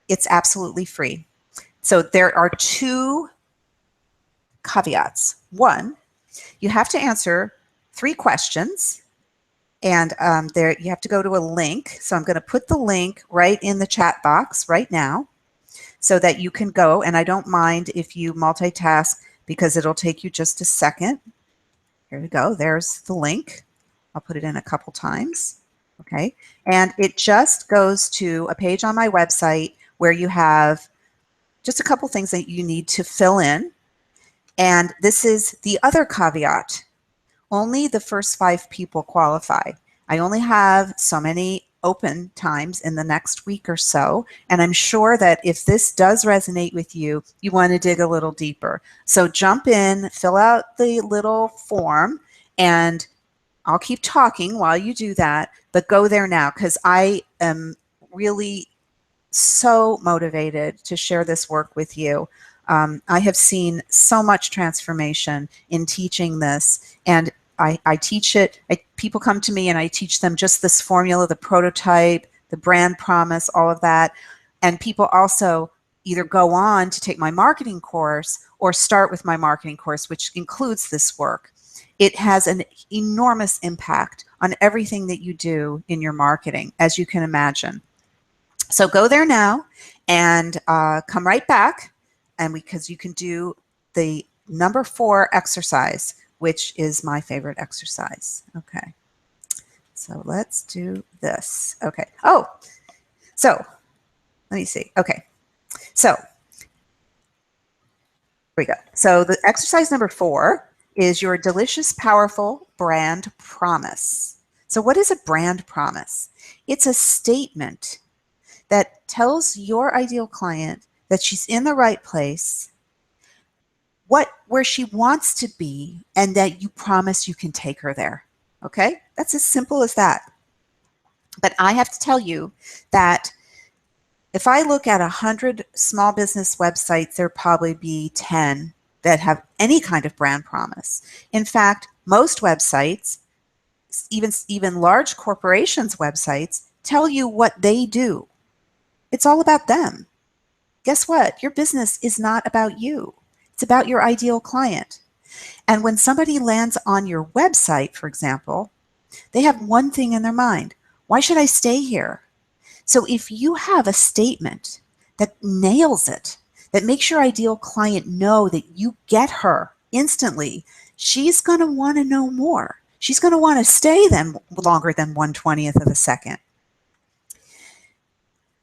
it's absolutely free. So there are 2 caveats. 1, you have to answer 3 questions. And there you have to go to a link. So I'm going to put the link right in the chat box right now so that you can go. And I don't mind if you multitask because it'll take you just a second. Here we go. There's the link. I'll put it in a couple times. Okay. And it just goes to a page on my website where you have just a couple things that you need to fill in. And this is the other caveat. Only the first 5 people qualify. I only have so many open times in the next week or so, and I'm sure that if this does resonate with you, you want to dig a little deeper. So jump in, fill out the little form, and I'll keep talking while you do that, but go there now because I am really so motivated to share this work with you. I have seen so much transformation in teaching this, and I teach it. People come to me and I teach them just this formula, the prototype, the brand promise, all of that. And people also either go on to take my marketing course or start with my marketing course, which includes this work. It has an enormous impact on everything that you do in your marketing, as you can imagine. So go there now and come right back, and because you can do the number 4 exercise, which is my favorite exercise. Okay, so let's do this. Okay. Oh, so let me see. Okay, so here we go. So the exercise number 4 is your delicious, powerful brand promise. So what is a brand promise? It's a statement that tells your ideal client that she's in the right place, where she wants to be, and that you promise you can take her there. Okay? That's as simple as that. But I have to tell you that if I look at 100 small business websites, there'll probably be 10 that have any kind of brand promise. In fact, most websites, even large corporations' websites, tell you what they do. It's all about them. Guess what? Your business is not about you. It's about your ideal client. And when somebody lands on your website, for example, they have one thing in their mind. Why should I stay here? So if you have a statement that nails it, that makes your ideal client know that you get her instantly, she's going to want to know more. She's going to want to stay longer than 1/20th of a second.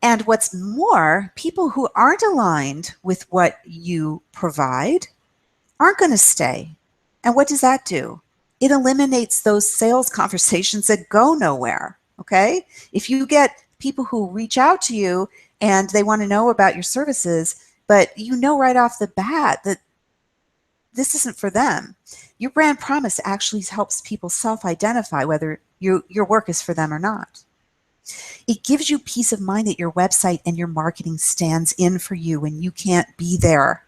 And what's more, people who aren't aligned with what you provide aren't going to stay. And what does that do? It eliminates those sales conversations that go nowhere. Okay? If you get people who reach out to you and they want to know about your services, but you know right off the bat that this isn't for them, your brand promise actually helps people self-identify whether your work is for them or not. It gives you peace of mind that your website and your marketing stands in for you when you can't be there.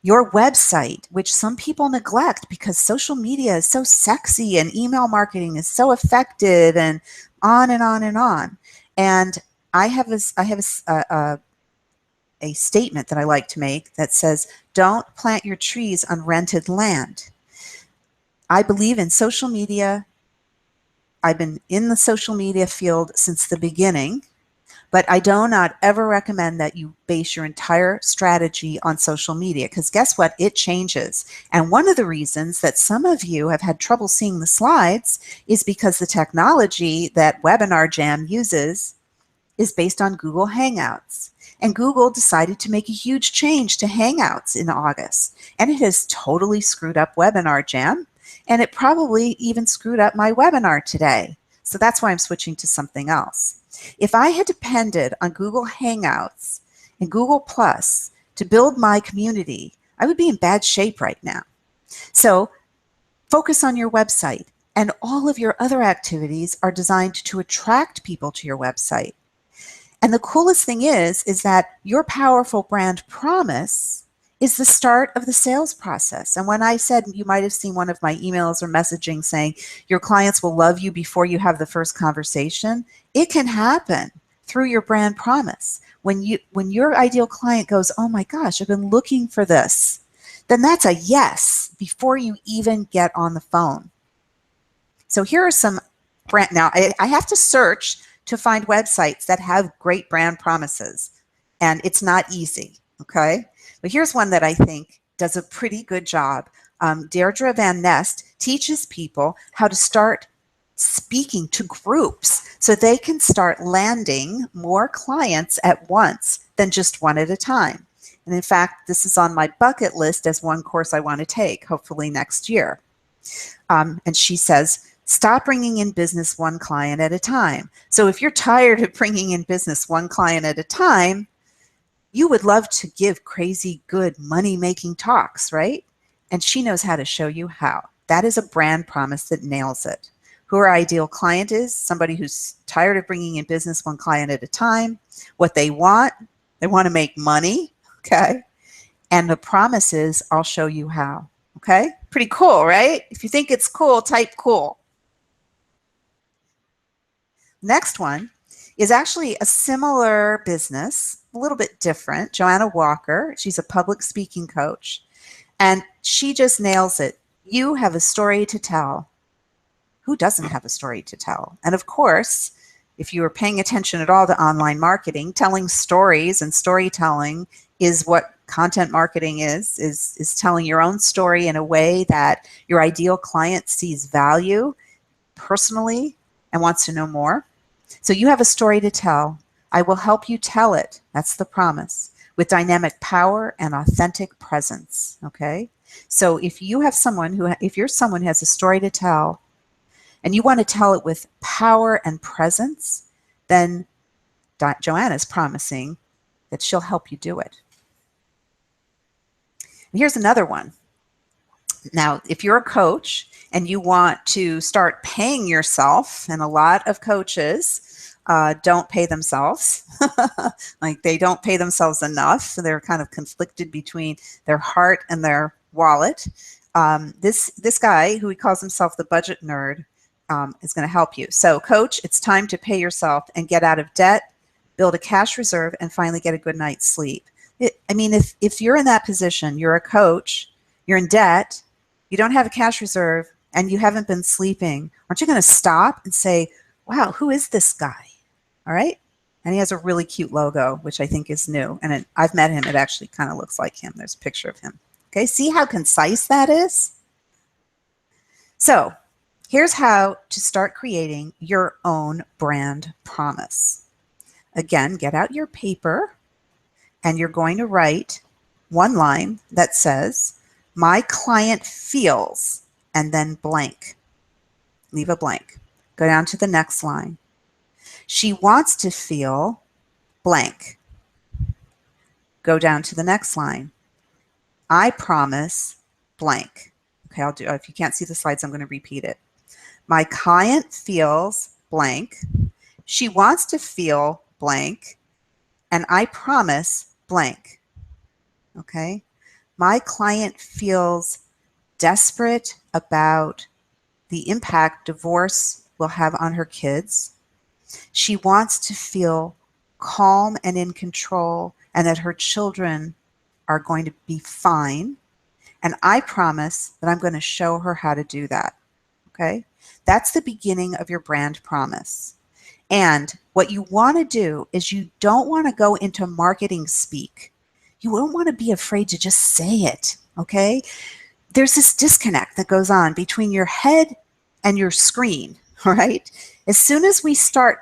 Your website, which some people neglect because social media is so sexy and email marketing is so effective and on and on and on. And I have a statement that I like to make that says, don't plant your trees on rented land. I believe in social media. I've been in the social media field since the beginning, but I do not ever recommend that you base your entire strategy on social media, because guess what? It changes. And one of the reasons that some of you have had trouble seeing the slides is because the technology that Webinar Jam uses is based on Google Hangouts. And Google decided to make a huge change to Hangouts in August. And it has totally screwed up Webinar Jam. And it probably even screwed up my webinar today. So that's why I'm switching to something else. If I had depended on Google Hangouts and Google Plus to build my community, I would be in bad shape right now. So focus on your website, and all of your other activities are designed to attract people to your website. And the coolest thing is that your powerful brand promise is the start of the sales process. And when I said, you might have seen one of my emails or messaging saying your clients will love you before you have the first conversation, it can happen through your brand promise. When your ideal client goes, oh my gosh, I've been looking for this, then that's a yes before you even get on the phone. So here are some brand, now I have to search to find websites that have great brand promises, and it's not easy, okay? But here's one that I think does a pretty good job. Deirdre Van Nest teaches people how to start speaking to groups so they can start landing more clients at once than just one at a time. And in fact, this is on my bucket list as one course I want to take, hopefully next year. And she says, stop bringing in business one client at a time. So if you're tired of bringing in business one client at a time, you would love to give crazy good money-making talks, right? And she knows how to show you how. That is a brand promise that nails it. Who our ideal client is, somebody who's tired of bringing in business one client at a time. What they want to make money, okay? And the promise is, I'll show you how, okay? Pretty cool, right? If you think it's cool, type cool. Next one is actually a similar business, a little bit different. Joanna Walker, she's a public speaking coach, and she just nails it. You have a story to tell. Who doesn't have a story to tell? And of course, if you are paying attention at all to online marketing, telling stories and storytelling is what content marketing is telling your own story in a way that your ideal client sees value personally and wants to know more. So you have a story to tell. I will help you tell it. That's the promise. With dynamic power and authentic presence. Okay. So if you have someone if you're someone who has a story to tell and you want to tell it with power and presence, then Joanna's promising that she'll help you do it. And here's another one. Now, if you're a coach and you want to start paying yourself, and a lot of coaches don't pay themselves, like they don't pay themselves enough. So they're kind of conflicted between their heart and their wallet. This guy, who he calls himself the budget nerd, is going to help you. So, coach, it's time to pay yourself and get out of debt, build a cash reserve, and finally get a good night's sleep. I mean, if you're in that position, you're a coach, you're in debt, you don't have a cash reserve, and you haven't been sleeping, aren't you going to stop and say, wow, who is this guy? All right? And he has a really cute logo, which I think is new. And I've met him. It actually kind of looks like him. There's a picture of him. Okay, see how concise that is? So here's how to start creating your own brand promise. again, get out your paper and you're going to write one line that says, my client feels, and then blank. Leave a blank. Go down to the next line. She wants to feel blank. Go down to the next line. I promise blank. Okay, I'll do, if you can't see the slides, I'm going to repeat it. My client feels blank. She wants to feel blank. And I promise blank. Okay. My client feels desperate about the impact divorce will have on her kids. She wants to feel calm and in control and that her children are going to be fine. And I promise that I'm going to show her how to do that. Okay? That's the beginning of your brand promise. And what you want to do is you don't want to go into marketing speak. You don't want to be afraid to just say it. Okay? There's this disconnect that goes on between your head and your screen, right? As soon as we start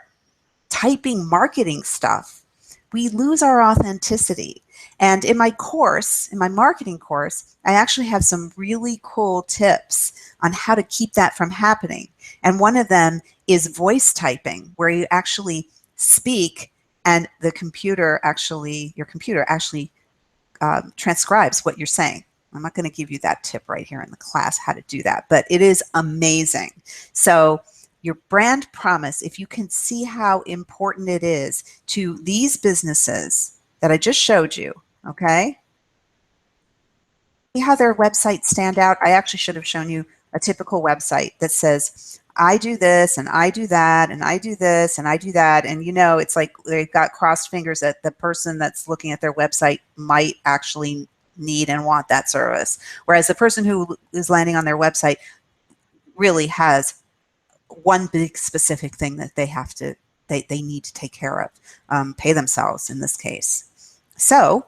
typing marketing stuff, we lose our authenticity. And in my course, in my marketing course, I actually have some really cool tips on how to keep that from happening. And one of them is voice typing, where you actually speak and the computer actually, your computer actually transcribes what you're saying. I'm not going to give you that tip right here in the class, how to do that, but it is amazing. So your brand promise, if you can see how important it is to these businesses that I just showed you, okay? See how their websites stand out? I actually should have shown you a typical website that says, I do this and I do that and I do this and I do that. And you know, it's like they've got crossed fingers that the person that's looking at their website might actually need and want that service. Whereas the person who is landing on their website really has one big specific thing that they have to, they need to take care of, pay themselves in this case. So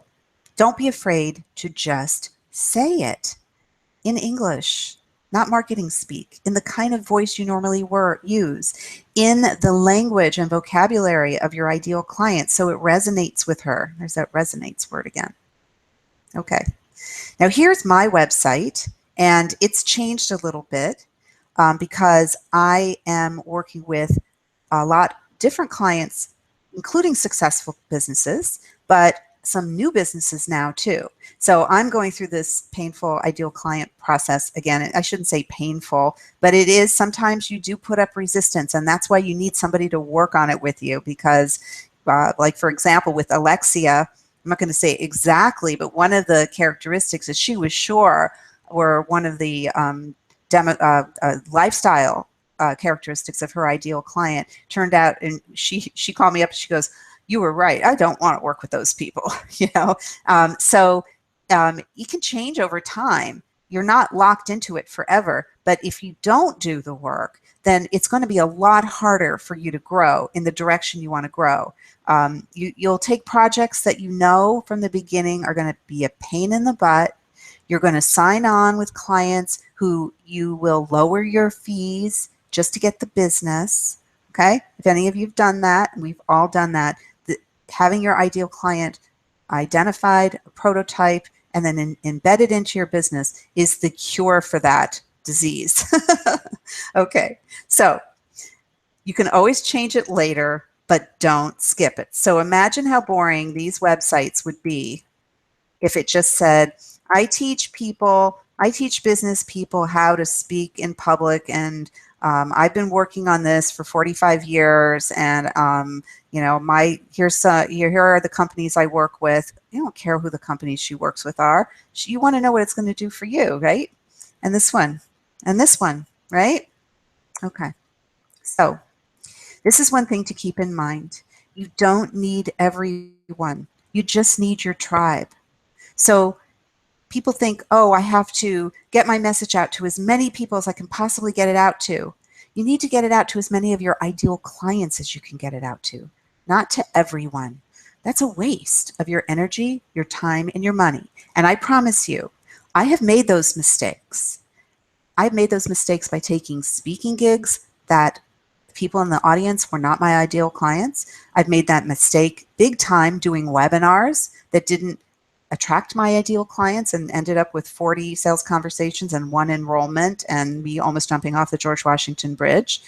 don't be afraid to just say it in English, not marketing speak, in the kind of voice you normally use, in the language and vocabulary of your ideal client so it resonates with her. There's that resonates word again. Okay. Now here's my website, and it's changed a little bit because I am working with a lot different clients, including successful businesses, but some new businesses now too. So I'm going through this painful ideal client process again. I shouldn't say painful, but it is. Sometimes you do put up resistance, and that's why you need somebody to work on it with you because like for example, with Alexia, I'm not going to say exactly, but one of the characteristics is she was sure were one of the lifestyle characteristics of her ideal client turned out, and she called me up and she goes, you were right. I don't want to work with those people, you know? So it can change over time. You're not locked into it forever, but if you don't do the work, then it's going to be a lot harder for you to grow in the direction you want to grow. You'll take projects that you know from the beginning are going to be a pain in the butt. You're going to sign on with clients who you will lower your fees just to get the business. Okay? If any of you have done that, and we've all done that, having your ideal client identified, a prototype, and then embedded into your business is the cure for that disease. Okay, so you can always change it later, but don't skip it. So imagine how boring these websites would be if it just said, I teach business people how to speak in public, and I've been working on this for 45 years, and you know, here are the companies I work with. You don't care who the companies she works with are. You want to know what it's going to do for you, right? And this one, right? Okay. So this is one thing to keep in mind. You don't need everyone. You just need your tribe. So people think, oh, I have to get my message out to as many people as I can possibly get it out to. You need to get it out to as many of your ideal clients as you can get it out to, not to everyone. That's a waste of your energy, your time, and your money. And I promise you, I have made those mistakes. I've made those mistakes by taking speaking gigs that people in the audience were not my ideal clients. I've made that mistake big time doing webinars that didn't attract my ideal clients and ended up with 40 sales conversations and 1 enrollment and me almost jumping off the George Washington Bridge.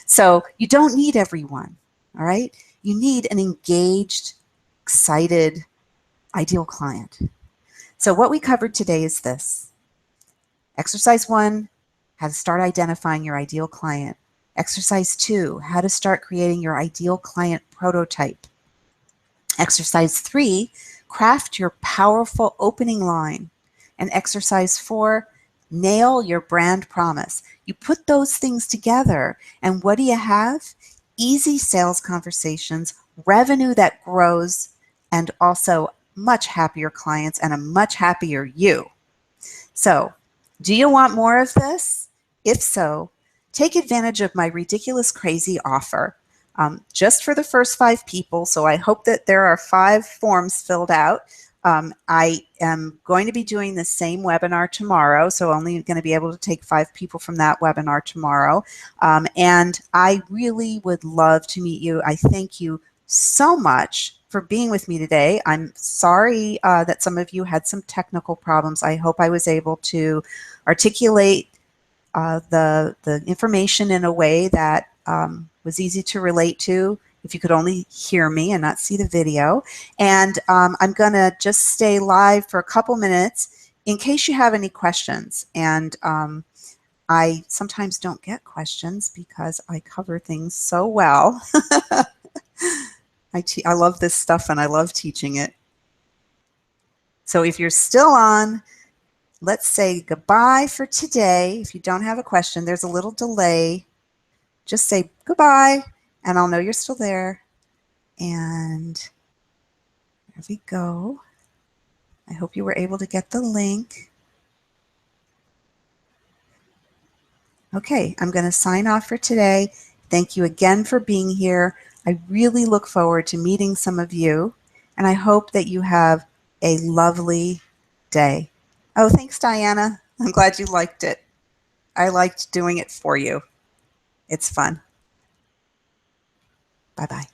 So you don't need everyone, all right? You need an engaged, excited, ideal client. So what we covered today is this. Exercise 1, how to start identifying your ideal client. Exercise 2, how to start creating your ideal client prototype. Exercise 3, craft your powerful opening line. And exercise 4, nail your brand promise. You put those things together, and what do you have? Easy sales conversations, revenue that grows, and also much happier clients and a much happier you. So, do you want more of this? If so, take advantage of my ridiculous crazy offer. Just for the first 5 people, so I hope that there are 5 forms filled out. I am going to be doing the same webinar tomorrow, so only going to be able to take 5 people from that webinar tomorrow. And I really would love to meet you. I thank you so much for being with me today. I'm sorry that some of you had some technical problems. I hope I was able to articulate the information in a way that was easy to relate to if you could only hear me and not see the video. And I'm going to just stay live for a couple minutes in case you have any questions. And I sometimes don't get questions because I cover things so well. I love this stuff and I love teaching it. So if you're still on, let's say goodbye for today. If you don't have a question, there's a little delay. Just say goodbye and I'll know you're still there. And there we go. I hope you were able to get the link. Okay, I'm going to sign off for today. Thank you again for being here. I really look forward to meeting some of you, and I hope that you have a lovely day. Oh, thanks, Diana. I'm glad you liked it. I liked doing it for you. It's fun. Bye-bye.